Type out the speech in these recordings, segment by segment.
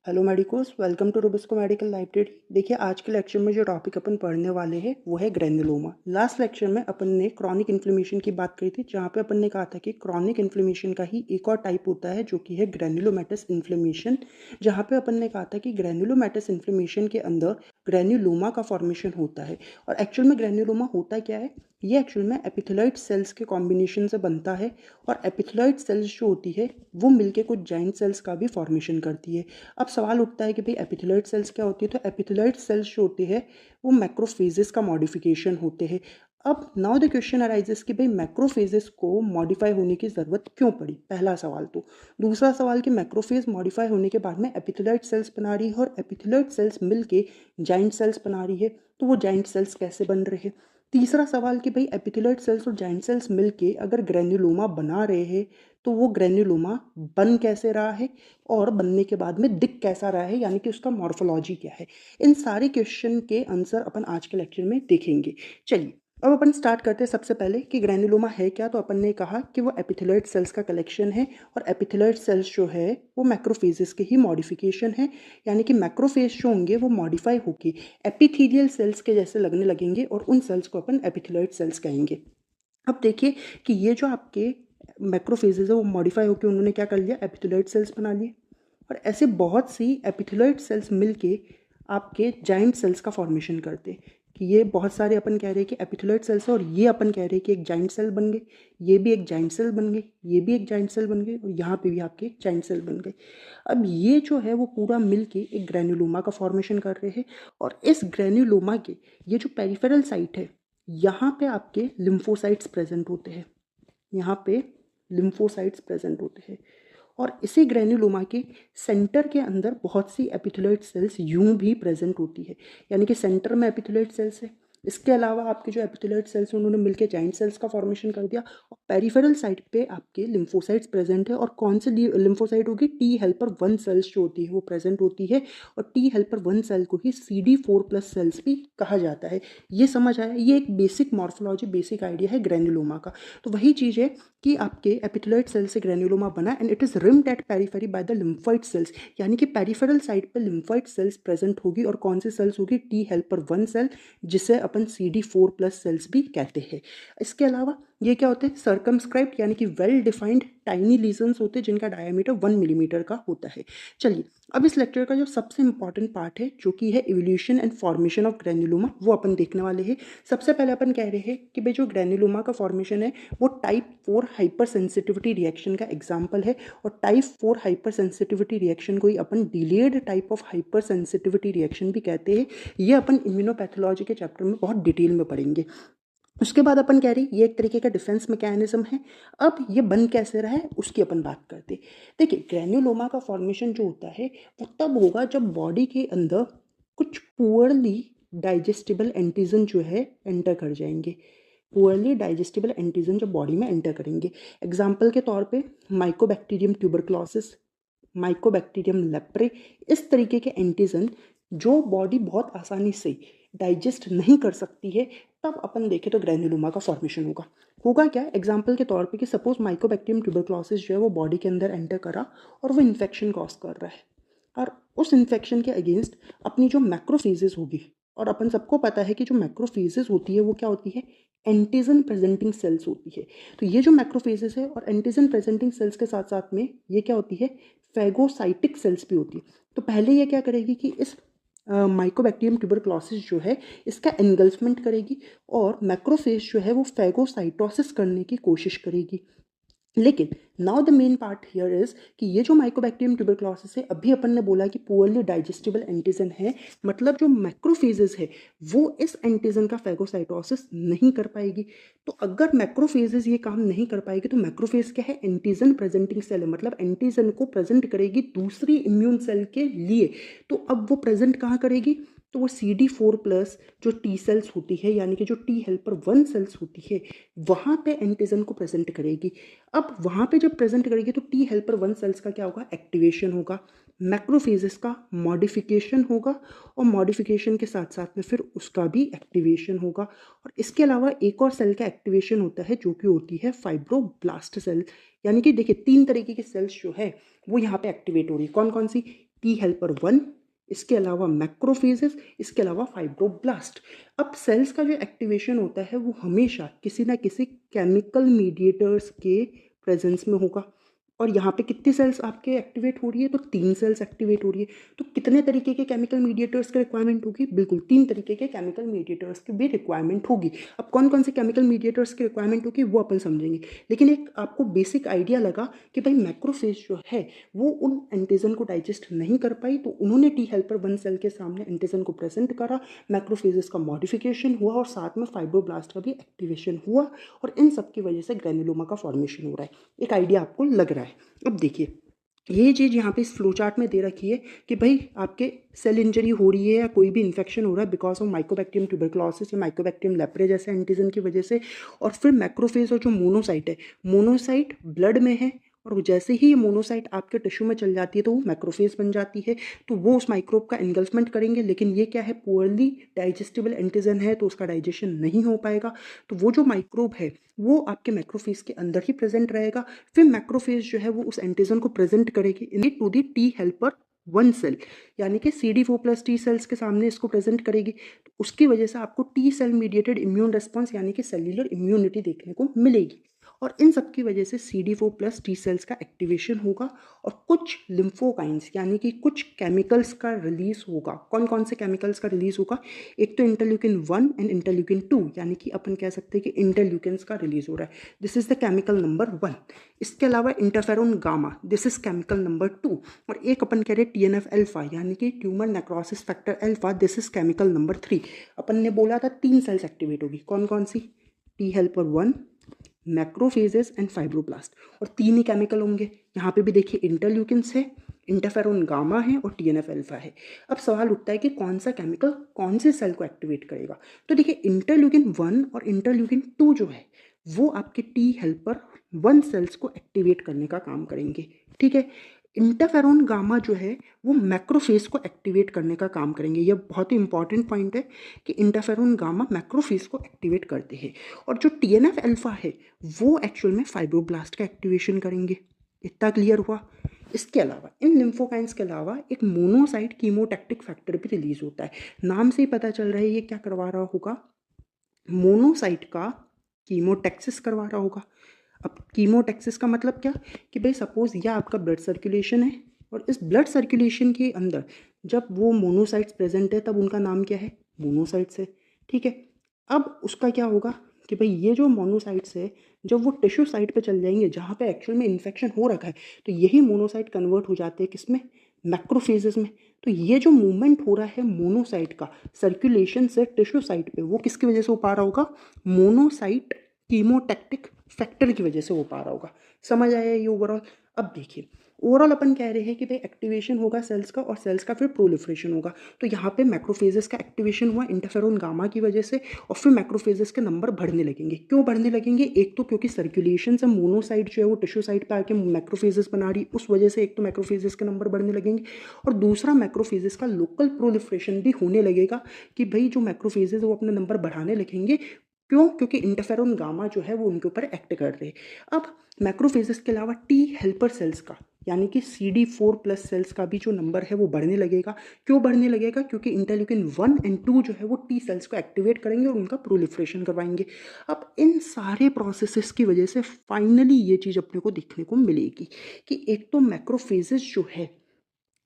Hello medicos, welcome to Robsco medical library. देखिए, आज के लेक्चर में जो टॉपिक अपन पढ़ने वाले हैं वो है ग्रेन्युलोमा। लास्ट लेक्चर में अपन ने क्रॉनिक इन्फ्लेमेशन की बात करी थी, जहाँ पे अपन ने कहा था कि क्रॉनिक इन्फ्लेमेशन का ही एक और टाइप होता है जो कि है ग्रेन्युलोमेटस इन्फ्लेमेशन। जहाँ पे अपन ने कहा था कि ग्रेन्युलोमेटस इन्फ्लेमेशन के अंदर ग्रेन्युलोमा का फॉर्मेशन होता है। और एक्चुअल में ग्रेन्युलोमा होता क्या है? ये एक्चुअल में एपिथेलॉइड सेल्स के कॉम्बिनेशन से बनता है। और एपिथेलॉइड सेल्स जो होती है वो मिलके कुछ जाइंट सेल्स का भी फॉर्मेशन करती है। अब सवाल उठता है कि भाई एपिथेलॉइड सेल्स क्या होती है? तो एपिथेलॉइड सेल्स जो होती है वो मैक्रोफेजेस का मॉडिफिकेशन होते हैं। अब नाउ द क्वेश्चन अराइजेस कि भाई मैक्रोफेजेस को मॉडिफाई होने की ज़रूरत क्यों पड़ी? पहला सवाल तो। दूसरा सवाल कि मैक्रोफेज मॉडिफाई होने के बाद में एपिथेलॉइड सेल्स बना रही है और एपिथेलॉइड सेल्स मिलके जाइंट सेल्स बना रही है, तो वो जाइंट सेल्स कैसे बन रहे हैं? तीसरा सवाल कि भाई एपिथेलॉइड सेल्स और जाइंट सेल्स मिलके अगर ग्रेन्युलोमा बना रहे हैं तो वो ग्रेन्युलोमा बन कैसे रहा है और बनने के बाद में दिख कैसा रहा है, यानी कि उसका मॉर्फोलॉजी क्या है। इन सारे क्वेश्चन के आंसर अपन आज के लेक्चर में देखेंगे। चलिए, अब अपन स्टार्ट करते हैं। सबसे पहले कि ग्रेन्युलोमा है क्या, तो अपन ने कहा कि वो एपिथेलॉइड सेल्स का कलेक्शन है। और एपिथेलॉइड सेल्स जो है वो मैक्रोफेजेस के ही मॉडिफिकेशन है, यानी कि मैक्रोफेज जो होंगे वो मॉडिफाई होके एपिथेलियल सेल्स के जैसे लगने लगेंगे और उन सेल्स को अपन एपिथेलॉइड सेल्स कहेंगे। अब देखिए कि ये जो आपके मैक्रोफेजेस है वो मॉडिफाई होकर उन्होंने क्या कर लिया, एपिथेलॉइड सेल्स बना लिए। और ऐसे बहुत सी एपिथेलॉइड सेल्स मिलके आपके जाइंट सेल्स का फॉर्मेशन करते हैं। कि ये बहुत सारे अपन कह रहे हैं कि एपिथेलॉइड सेल्स है और ये अपन कह रहे हैं कि एक जाइंट सेल बन गए, ये भी एक जाइंट सेल बन गई, ये भी एक जाइंट सेल बन गई और यहाँ पे भी आपके जाइंट सेल बन गए। अब ये जो है वो पूरा मिलके एक ग्रेन्युलोमा का फॉर्मेशन कर रहे हैं। और इस ग्रेन्युलोमा के ये जो पेरिफेरल साइट है, यहाँ पे आपके लिम्फोसाइट्स प्रेजेंट होते हैं। यहाँ पे लिम्फोसाइट्स प्रेजेंट होते हैं। और इसी ग्रेन्युलोमा के सेंटर के अंदर बहुत सी एपिथेलॉइड सेल्स यूं भी प्रेजेंट होती है, यानी कि सेंटर में एपिथेलॉइड सेल्स है। इसके अलावा आपके जो एपिथेलॉइड सेल्स हैं उन्होंने मिलकर जाइंट सेल्स का फॉर्मेशन कर दिया। और पेरिफेरल साइड पे आपके लिम्फोसाइट्स प्रेजेंट है। और कौन से लिम्फोसाइट होगी? टी हेल्पर वन सेल्स जो होती है वो प्रेजेंट होती है। और टी हेल्पर वन सेल को ही CD4+ सेल्स भी कहा जाता है। ये समझ आया? ये एक बेसिक मॉर्फोलॉजी, बेसिक आइडिया है ग्रेन्युलोमा का। तो वही चीज़ है कि आपके एपिथेलॉइड सेल से ग्रेन्युलोमा बना and it is rimmed at periphery by the lymphoid cells, यानी कि पेरिफेरल साइड पे लिम्फोइड सेल्स प्रेजेंट होगी। और कौन सी सेल्स होगी? टी हेल्पर वन सेल, जिसे अपन CD4+ सेल्स भी कहते हैं। इसके अलावा ये क्या होते हैं? सर्कमस्क्राइब्ड, यानी कि वेल डिफाइंड टाइनी लीजन्स होते हैं जिनका डायमीटर 1 मिलीमीटर का होता है। चलिए, अब इस लेक्चर का जो सबसे इंपॉर्टेंट पार्ट है जो कि है evolution and formation of granuloma, वो अपन देखने वाले हैं। सबसे पहले अपन कह रहे हैं कि भाई जो ग्रेन्युलोमा का फॉर्मेशन है वो टाइप 4 हाइपर सेंसिटिविटी रिएक्शन का एग्जाम्पल है। और टाइप 4 हाइपर सेंसिटिविटी रिएक्शन को ही अपन delayed type of hypersensitivity reaction भी कहते हैं। ये अपन इम्यूनोपैथोलॉजी के चैप्टर में बहुत डिटेल में पढ़ेंगे। उसके बाद अपन कह रहे हैं ये एक तरीके का डिफेंस मैकेनिज्म है। अब ये बन कैसे रहा है उसकी अपन बात करते हैं। देखिए, ग्रेन्युलोमा का फॉर्मेशन जो होता है वो तब होगा जब बॉडी के अंदर कुछ पुअरली डाइजेस्टिबल एंटीजन जो है एंटर कर जाएंगे। पुअरली डाइजेस्टिबल एंटीजन जब बॉडी में एंटर करेंगे, एग्जाम्पल के तौर पे माइकोबैक्टीरियम ट्यूबरक्लोसिस, माइकोबैक्टीरियम लेप्रे, इस तरीके के एंटीजन जो बॉडी बहुत आसानी से डाइजेस्ट नहीं कर सकती है, तब अपन देखें तो ग्रेन्युलोमा का फॉर्मेशन होगा। होगा क्या? एग्जाम्पल के तौर पे कि सपोज माइकोबैक्टीरियम ट्यूबरक्लोसिस जो है वो बॉडी के अंदर एंटर करा और वो इन्फेक्शन कॉज कर रहा है। और उस इन्फेक्शन के अगेंस्ट अपनी जो मैक्रोफेजेस होगी, और अपन सबको पता है कि जो मैक्रोफेजेस होती है वो क्या होती है? एंटीजन प्रेजेंटिंग सेल्स होती है। तो ये जो मैक्रोफेजेस है और एंटीजन प्रेजेंटिंग सेल्स के साथ साथ में ये क्या होती है? फैगोसाइटिक सेल्स भी होती है। तो पहले ये क्या करेगी कि इस माइकोबैक्टीरियम ट्यूबरक्लोसिस जो है इसका एनगल्फमेंट करेगी और मैक्रोफेज जो है वो फैगोसाइटोसिस करने की कोशिश करेगी। लेकिन now the main part here is कि ये जो माइकोबैक्टीरियम ट्यूबरक्लोसिस है, अभी अपन ने बोला कि पुअरली डाइजेस्टिबल एंटीजन है, मतलब जो मैक्रोफेजेस है वो इस एंटीजन का फैगोसाइटोसिस नहीं कर पाएगी। तो अगर मैक्रोफेजेस ये काम नहीं कर पाएगी तो मैक्रोफेज क्या है? एंटीजन प्रेजेंटिंग सेल है, मतलब एंटीजन को प्रेजेंट करेगी दूसरी इम्यून सेल के लिए। तो अब वो प्रेजेंट कहाँ करेगी? तो वो CD4+ जो टी सेल्स होती है, यानी कि जो टी हेल्पर वन सेल्स होती है, वहाँ पे एंटीजन को प्रेजेंट करेगी। अब वहाँ पे जब प्रेजेंट करेगी तो टी हेल्पर वन सेल्स का क्या होगा? एक्टिवेशन होगा, मैक्रोफेजेस का मॉडिफिकेशन होगा और मॉडिफिकेशन के साथ साथ में फिर उसका भी एक्टिवेशन होगा। और इसके अलावा एक और सेल का एक्टिवेशन होता है जो कि होती है फाइब्रोब्लास्ट सेल। यानी कि देखिए, 3 तरीके की सेल्स जो है वो यहाँ पे एक्टिवेट हो रही है। कौन कौन सी? टी हेल्पर 1, इसके अलावा मैक्रोफेजेस, इसके अलावा फाइब्रोब्लास्ट। अब सेल्स का जो एक्टिवेशन होता है वो हमेशा किसी ना किसी केमिकल मीडिएटर्स के प्रेजेंस में होगा। और यहाँ पे कितनी सेल्स आपके एक्टिवेट हो रही है, तो 3 सेल्स एक्टिवेट हो रही है। तो कितने तरीके के केमिकल मीडिएटर्स की रिक्वायरमेंट होगी, बिल्कुल 3 तरीके के केमिकल मीडिएटर्स की भी रिक्वायरमेंट होगी। अब कौन कौन से केमिकल मीडिएटर्स की रिक्वायरमेंट होगी वो अपन समझेंगे, लेकिन एक आपको बेसिक आइडिया लगा कि भाई मैक्रोफेज जो है वो उन एंटीजन को डाइजेस्ट नहीं कर पाई, तो उन्होंने टी हेल्पर 1 सेल के सामने एंटीजन को प्रेजेंट करा, मैक्रोफेजेस का मॉडिफिकेशन हुआ और साथ में फाइब्रोब्लास्ट का भी एक्टिवेशन हुआ, और इन सब की वजह से ग्रैन्युलोमा का फॉर्मेशन हो रहा है। एक आइडिया आपको लग रहा है। अब देखिए ये चीज़ यहाँ पे इस फ्लो चार्ट में दे रखी है कि भाई आपके सेल इंजरी हो रही है या कोई भी इन्फेक्शन हो रहा है बिकॉज ऑफ माइकोबैक्टीरियम ट्यूबरक्लोसिस या माइकोबैक्टीरियम लेप्रे जैसे एंटीजन की वजह से, और फिर मैक्रोफेज और जो मोनोसाइट है, मोनोसाइट ब्लड में है, और जैसे ही ये मोनोसाइट आपके टिश्यू में चल जाती है तो वो मैक्रोफेज बन जाती है, तो वो उस माइक्रोब का एंगल्फमेंट करेंगे, लेकिन ये क्या है, पुअरली डाइजेस्टिबल एंटीजन है तो उसका डाइजेशन नहीं हो पाएगा, तो वो जो माइक्रोब है वो आपके मैक्रोफेज के अंदर ही प्रेजेंट रहेगा। फिर मैक्रोफेज जो है वो उस एंटीजन को प्रेजेंट करेगी into the T helper 1 cell, यानी कि CD4+ टी सेल्स के सामने इसको प्रेजेंट करेगी, तो उसकी वजह से आपको T cell mediated immune response यानी कि सेल्यूलर इम्यूनिटी देखने को मिलेगी, और इन सब की वजह से CD4+ टी सेल्स का एक्टिवेशन होगा और कुछ लिम्फोकाइंस यानी कि कुछ केमिकल्स का रिलीज होगा। कौन कौन से केमिकल्स का रिलीज होगा, एक तो इंटरल्यूकिन 1 एंड इंटरल्यूकिन 2, यानी कि अपन कह सकते हैं कि इंटरल्यूकिन्स का रिलीज हो रहा है, this is the chemical number 1। इसके अलावा interferon gamma, this is chemical number 2, और एक अपन कह रहे हैं TNF अल्फा यानी कि tumour necrosis factor alpha, this is chemical number 3। अपन ने बोला था 3 सेल्स एक्टिवेट होगी, कौन कौन सी, T helper 1, macrophages and fibroblast, और 3 ही केमिकल होंगे। यहाँ पे भी देखिए इंटरल्यूकिन्स है, इंटरफेरोन गामा है और TNF अल्फा है। अब सवाल उठता है कि कौन सा केमिकल कौन से सेल को एक्टिवेट करेगा, तो देखिए इंटरल्यूकिन 1 और इंटरल्यूकिन 2 जो है वो आपके टी हेल्पर 1 सेल्स को एक्टिवेट करने का काम करेंगे, ठीक है। इंटरफेरोन गामा जो है वो मैक्रोफेज को एक्टिवेट करने का काम करेंगे, यह बहुत ही इंपॉर्टेंट पॉइंट है कि इंटरफेरोन गामा मैक्रोफेज को एक्टिवेट करते हैं, और जो TNF अल्फा है वो एक्चुअल में फाइब्रोब्लास्ट का एक्टिवेशन करेंगे। इतना क्लियर हुआ। इसके अलावा इन लिम्फोकाइंस के अलावा एक मोनोसाइट कीमोटैक्टिक फैक्टर भी रिलीज होता है, नाम से ही पता चल रहा है ये क्या करवा रहा होगा, मोनोसाइट का कीमोटैक्सिस करवा रहा होगा। अब कीमोटैक्सिस का मतलब क्या, कि भाई सपोज यह आपका ब्लड सर्कुलेशन है, और इस ब्लड सर्कुलेशन के अंदर जब वो मोनोसाइट्स प्रेजेंट है तब उनका नाम क्या है, मोनोसाइट्स है, ठीक है। अब उसका क्या होगा कि भाई ये जो मोनोसाइट्स है जब वो टिश्यू साइट पे चल जाएंगे जहाँ पे एक्चुअल में इन्फेक्शन हो रखा है, तो यही मोनोसाइट कन्वर्ट हो जाते हैं किस में, मैक्रोफेजेस में। तो ये जो मूवमेंट हो रहा है मोनोसाइट का सर्कुलेशन से टिश्यू साइट पे, वो किसकी वजह से हो पा रहा होगा, मोनोसाइट कीमोटैक्टिक फैक्टर की वजह से हो पा रहा होगा। समझ आया ये ओवरऑल। अब देखिए ओवरऑल अपन कह रहे हैं कि भाई एक्टिवेशन होगा सेल्स का, और सेल्स का फिर प्रोलिफरेशन होगा, तो यहाँ पे मैक्रोफेजेस का एक्टिवेशन हुआ इंटरफेरोन गामा की वजह से, और फिर मैक्रोफेजेस के नंबर बढ़ने लगेंगे। क्यों बढ़ने लगेंगे, एक तो क्योंकि सर्कुलेशन से मोनोसाइट जो है वो टिश्यू साइट पे आके मैक्रोफेजेस बना रही, उस वजह से एक तो मैक्रोफेजेस के नंबर बढ़ने लगेंगे, और दूसरा मैक्रोफेजेस का लोकल प्रोलिफरेशन भी होने लगेगा कि भाई जो मैक्रोफेजेस वो अपने नंबर बढ़ाने लगेंगे। क्यों, क्योंकि इंटरफेरोन गामा जो है वो उनके ऊपर एक्ट कर रहे हैं। अब मैक्रोफेजेस के अलावा टी हेल्पर सेल्स का यानी कि CD4+ सेल्स का भी जो नंबर है वो बढ़ने लगेगा। क्यों बढ़ने लगेगा, क्योंकि इंटरल्यूकिन 1 एंड 2 जो है वो टी सेल्स को एक्टिवेट करेंगे और उनका प्रोलिफरेशन करवाएंगे। अब इन सारे प्रोसेसेस की वजह से फाइनली ये चीज़ अपने को देखने को मिलेगी कि एक तो मैक्रोफेजेस जो है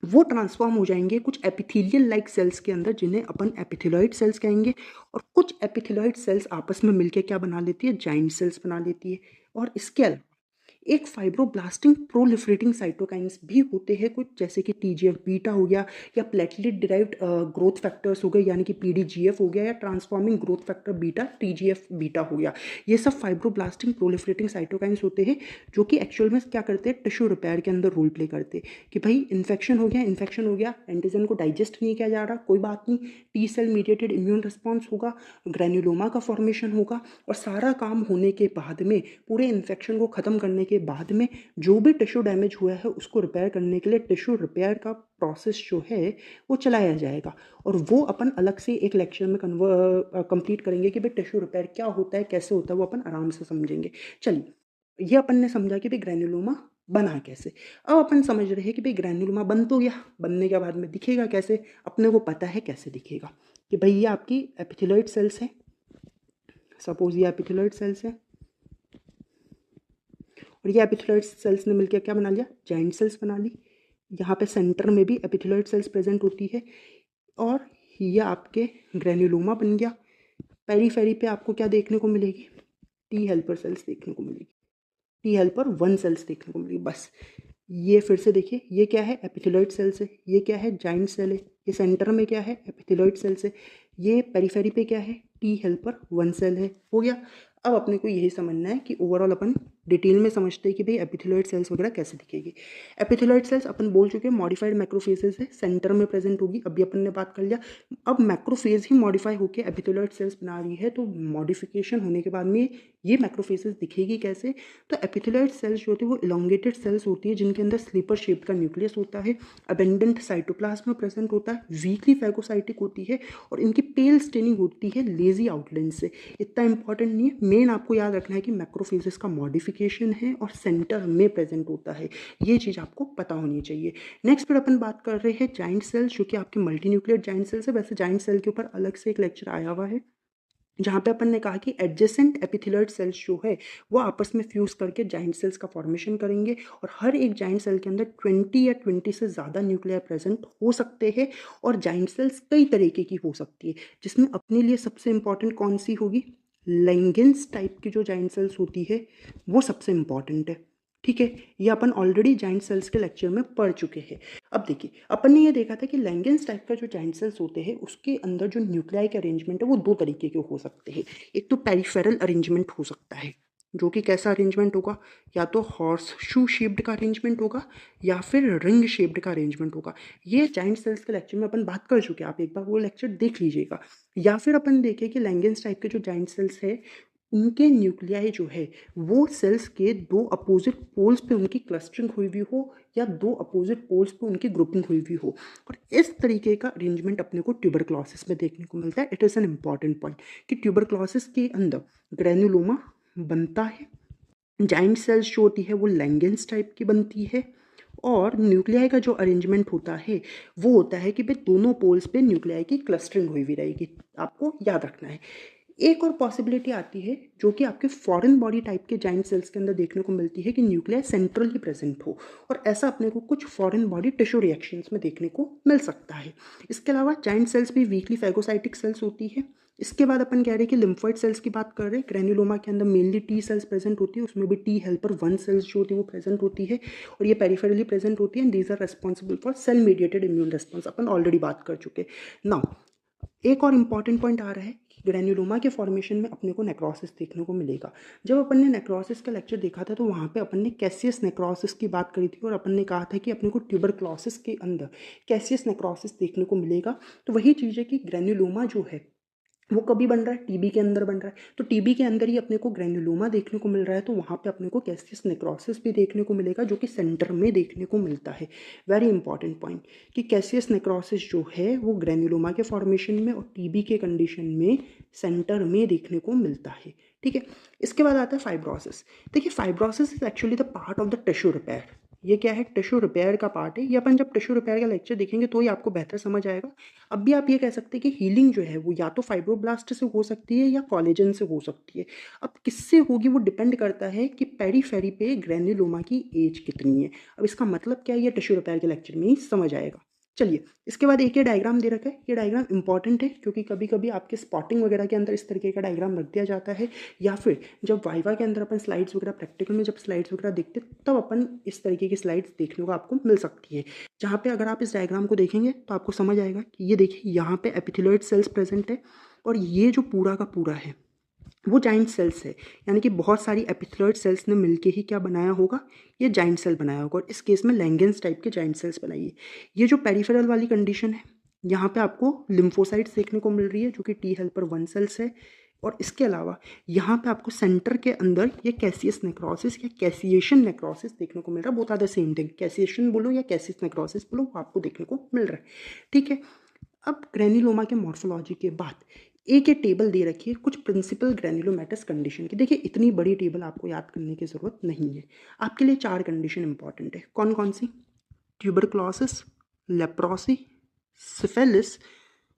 वो ट्रांसफॉर्म हो जाएंगे कुछ एपिथेलियल लाइक सेल्स के अंदर, जिन्हें अपन एपिथेलॉइड सेल्स कहेंगे, और कुछ एपिथेलॉइड सेल्स आपस में मिलकर क्या बना लेती है, जाइंट सेल्स बना लेती है। और इसके अलावा एक फाइब्रोब्लास्टिंग प्रोलिफरेटिंग साइटोकाइंस भी होते हैं कुछ, जैसे कि TGF बीटा हो गया, या प्लेटलेट डिराइव्ड ग्रोथ फैक्टर्स हो गए यानी कि PDGF हो गया, या transforming growth factor beta TGF beta हो गया। ये सब फाइब्रोब्लास्टिंग प्रोलिफरेटिंग साइटोकाइंस होते हैं जो कि एक्चुअल में क्या करते हैं, टिश्यू रिपेयर के अंदर रोल प्ले करते हैं कि भाई इन्फेक्शन हो गया, एंटीजन को डाइजेस्ट नहीं किया जा रहा, कोई बात नहीं, T cell mediated immune response होगा, ग्रैन्युलोमा का फॉर्मेशन होगा, और सारा काम होने के बाद में, पूरे इन्फेक्शन को ख़त्म करने के बाद में, जो भी टिश्यू डैमेज हुआ है उसको रिपेयर करने के लिए टिश्यू रिपेयर का प्रोसेस जो है वो चलाया जाएगा, और वो अपन अलग से एक लेक्चर में कंप्लीट करेंगे कि भाई टिश्यू रिपेयर क्या होता है, कैसे होता है, वो अपन आराम से समझेंगे। चलिए, ये अपन ने समझा कि भाई ग्रैन्युलोमा बना कैसे। अब अपन समझ रहे हैं कि भाई ग्रैन्युलोमा बन तो गया, बनने के बाद में दिखेगा कैसे, अपने को पता है कैसे दिखेगा कि भाई ये आपकी एपिथेलियोइड सेल्स है, सपोज ये एपिथेलियोइड सेल्स है और ये एपिथेलियोइड सेल्स ने मिलकर क्या बना लिया, जाइंट सेल्स बना ली। यहाँ पे सेंटर में भी एपिथेलियोइड सेल्स प्रेजेंट होती है और ये आपके ग्रैन्युलोमा बन गया। पेरीफेरी पे आपको क्या देखने को मिलेगी, टी हेल्पर सेल्स देखने को मिलेगी, टी हेल्पर 1 सेल्स देखने को मिलेगी। बस ये फिर से देखिए, ये क्या है, एपिथेलियोइड सेल्स है, ये क्या है, जाइंट सेल है, ये सेंटर में क्या है, एपिथेलियोइड सेल्स है, ये पेरीफेरी पे क्या है, टी हेल्पर 1 सेल है। हो गया। अब अपने को यही समझना है कि ओवरऑल अपन डिटेल में समझते हैं कि भाई एपिथेलियोइड सेल्स वगैरह कैसे दिखेगी। एपिथेलियोइड सेल्स अपन बोल चुके हैं मॉडिफाइड मैक्रोफेजेस है, सेंटर में प्रेजेंट होगी, अभी अपन ने बात कर लिया। अब मैक्रोफेज ही मॉडिफाई होकर एपिथेलियोइड सेल्स बना रही है, तो मॉडिफिकेशन होने के बाद में ये मैक्रोफेजेस दिखेगी कैसे, तो एपिथेलियोइड सेल्स जो होती है वो इलोंगेटेड सेल्स होती है जिनके अंदर स्लीपर शेप का न्यूक्लियस होता है, अबेंडेंट साइटोप्लाज्म में प्रेजेंट होता है, वीकली फैगोसाइटिक होती है और इनकी पेल स्टेनिंग होती है लेजी आउटलाइन से। इतना इंपॉर्टेंट नहीं है, मेन आपको याद रखना है कि मैक्रोफेजेस का मॉडिफिकेशन है और सेंटर में प्रेजेंट होता है, ये चीज़ आपको पता होनी चाहिए। नेक्स्ट फिर अपन बात कर रहे हैं जाइंट सेल्स, जो कि आपके मल्टी न्यूक्लियर जाइंट सेल्स है। वैसे जाइंट सेल के ऊपर अलग से एक लेक्चर आया हुआ है जहाँ पे अपन ने कहा कि एडजेसेंट एपिथेलियोइड सेल्स जो है वो आपस में फ्यूज़ करके जाइंट सेल्स का फॉर्मेशन करेंगे और हर एक जाइंट सेल के अंदर 20 या 20 से ज़्यादा न्यूक्लियर प्रेजेंट हो सकते हैं और जाइंट सेल्स कई तरीके की हो सकती है, जिसमें अपने लिए सबसे इंपॉर्टेंट कौन सी होगी, लैंगेंस टाइप की जो जाइंट सेल्स होती है वो सबसे इंपॉर्टेंट है। ठीक है, ये अपन ऑलरेडी जाइंट सेल्स के लेक्चर में पढ़ चुके हैं। अब देखिए, अपन ने ये देखा था कि लैंगेंस टाइप का जो जाइंट सेल्स होते हैं उसके अंदर जो न्यूक्लियाई के अरेंजमेंट है वो 2 तरीके के हो सकते हैं। एक तो पेरिफेरल अरेंजमेंट हो सकता है, जो कि कैसा अरेंजमेंट होगा, या तो हॉर्स शू शेप्ड का अरेंजमेंट होगा या फिर रिंग शेप्ड का अरेंजमेंट होगा। ये जाइंट सेल्स के लेक्चर में अपन बात कर चुके हैं, आप एक बार वो लेक्चर देख लीजिएगा। या फिर अपन देखें कि लैंगेंस टाइप के जो जाइंट सेल्स है उनके न्यूक्लियाई जो है वो सेल्स के 2 अपोजिट पोल्स पे उनकी क्लस्टरिंग हुई हुई हो या 2 अपोजिट पोल्स पे उनकी ग्रुपिंग हुई हुई हो, और इस तरीके का अरेंजमेंट अपने को ट्यूबरक्लोसिस में देखने को मिलता है। It is an important point कि ट्यूबरक्लोसिस के अंदर ग्रैन्युलोमा बनता है, जाइंट सेल्स जो होती है वो लैंगेंस टाइप की बनती है और न्यूक्लियाई का जो अरेंजमेंट होता है वो होता है कि भाई दोनों पोल्स पे न्यूक्लियाई की क्लस्टरिंग हुई हुई रहेगी, आपको याद रखना है। एक और पॉसिबिलिटी आती है जो कि आपके फॉरेन बॉडी टाइप के जाइंट सेल्स के अंदर देखने को मिलती है कि न्यूक्लियस सेंट्रली प्रेजेंट हो, और ऐसा अपने को कुछ फॉरेन बॉडी टिश्यू रिएक्शंस में देखने को मिल सकता है। इसके अलावा जाइंट सेल्स भी वीकली फैगोसाइटिक सेल्स होती है। इसके बाद अपन कह रहे हैं कि लिम्फोइड सेल्स की बात कर रहे हैं। ग्रैन्युलोमा के अंदर मेनली टी सेल्स प्रेजेंट होती है, उसमें भी टी हेल्पर 1 सेल्स जो होती है वो प्रेजेंट होती है और ये पेरिफेरली प्रेजेंट होती है and these are responsible for cell mediated immune response, अपन ऑलरेडी बात कर चुके। नाउ एक और इम्पॉर्टेंट पॉइंट आ रहा है कि ग्रैन्युलोमा के फॉर्मेशन में अपने को नेक्रोसिस देखने को मिलेगा। जब अपन ने नेक्रोसिस का लेक्चर देखा था तो वहाँ पे अपन ने कैसियस नेक्रोसिस की बात करी थी और अपन ने कहा था कि अपने को ट्यूबरक्लोसिस के अंदर कैसियस नेक्रोसिस देखने को मिलेगा। तो वही चीज़ है कि ग्रैन्युलोमा जो है वो कभी बन रहा है, टीबी के अंदर बन रहा है, तो टीबी के अंदर ही अपने को ग्रैन्युलोमा देखने को मिल रहा है, तो वहाँ पे अपने को कैसियस नेक्रोसिस भी देखने को मिलेगा जो कि सेंटर में देखने को मिलता है। वेरी इंपॉर्टेंट पॉइंट कि कैसियस नेक्रोसिस जो है वो ग्रैन्युलोमा के फॉर्मेशन में और टीबी के कंडीशन में सेंटर में देखने को मिलता है। ठीक है, इसके बाद आता है फाइब्रोसिस। देखिए, fibrosis is actually the part of the tissue repair. ये क्या है, टिश्यू रिपेयर का पार्ट है। ये अपन जब टिश्यू रिपेयर का लेक्चर देखेंगे तो ही आपको बेहतर समझ आएगा। अब भी आप ये कह सकते हैं कि हीलिंग जो है वो या तो फाइब्रोब्लास्ट से हो सकती है या कोलेजन से हो सकती है। अब किससे होगी वो डिपेंड करता है कि पेरीफेरी पे ग्रैन्युलोमा की एज कितनी है। अब इसका मतलब क्या है ये टिश्यू रिपेयर के लेक्चर में ही समझ आएगा। चलिए, इसके बाद एक ये डायग्राम दे रखा है। ये डायग्राम इंपॉर्टेंट है क्योंकि कभी कभी आपके स्पॉटिंग वगैरह के अंदर इस तरीके का डायग्राम रख दिया जाता है, या फिर जब वाइवा के अंदर अपन स्लाइड्स वगैरह प्रैक्टिकल में जब स्लाइड्स वगैरह देखते तब अपन इस तरीके की स्लाइड्स देखने को आपको मिल सकती है, जहाँ पे अगर आप इस डायग्राम को देखेंगे तो आपको समझ आएगा कि ये देखिए यहाँ पे एपिथेलियोइड सेल्स प्रेजेंट है और ये जो पूरा का पूरा है वो जाइंट सेल्स है। यानी कि बहुत सारी एपिथेलियोइड सेल्स ने मिलके ही क्या बनाया होगा, ये जाइंट सेल बनाया होगा, और इस केस में लैंगेंस टाइप के जाइंट सेल्स बनाइए। ये जो पेरिफेरल वाली कंडीशन है, यहाँ पे आपको लिम्फोसाइट्स देखने को मिल रही है जो कि टी हेल्पर 1 सेल्स है, और इसके अलावा यहाँ पे आपको सेंटर के अंदर ये कैसियस नेक्रोसिस या कैसिएशन नेक्रोसिस देखने को मिल रहा है। Both are the same thing, caseation बोलो या कैसियस नेक्रोसिस बोलो, वो आपको देखने को मिल रहा है। ठीक है, अब ग्रैन्युलोमा के मॉर्फोलॉजी के बाद एक ये टेबल दे रखी है कुछ प्रिंसिपल ग्रैन्युलोमेटस कंडीशन की। देखिए इतनी बड़ी टेबल आपको याद करने की ज़रूरत नहीं है। आपके लिए 4 कंडीशन इंपॉर्टेंट है। कौन कौन सी? ट्यूबरक्लोसिस, लेप्रोसी, सिफिलिस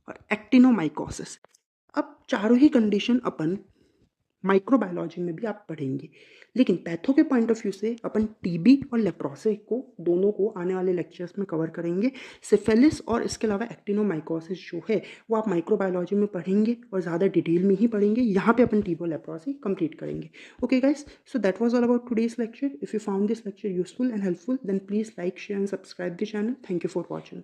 और एक्टिनोमाइकोसिस। अब चारों ही कंडीशन अपन माइक्रोबायोलॉजी में भी आप पढ़ेंगे, लेकिन पैथो के पॉइंट ऑफ व्यू से अपन टीबी और लेप्रोसी को दोनों को आने वाले लेक्चर्स में कवर करेंगे। सिफिलिस और इसके अलावा एक्टिनोमाइकोसिस जो है वो आप माइक्रोबायोलॉजी में पढ़ेंगे और ज़्यादा डिटेल में ही पढ़ेंगे। यहाँ पे अपन टीबी और लेप्रोसी कंप्लीट करेंगे। Okay guys, so that was all about today's lecture. If you found this lecture useful and helpful then please like, share and subscribe the channel. Thank you for watching.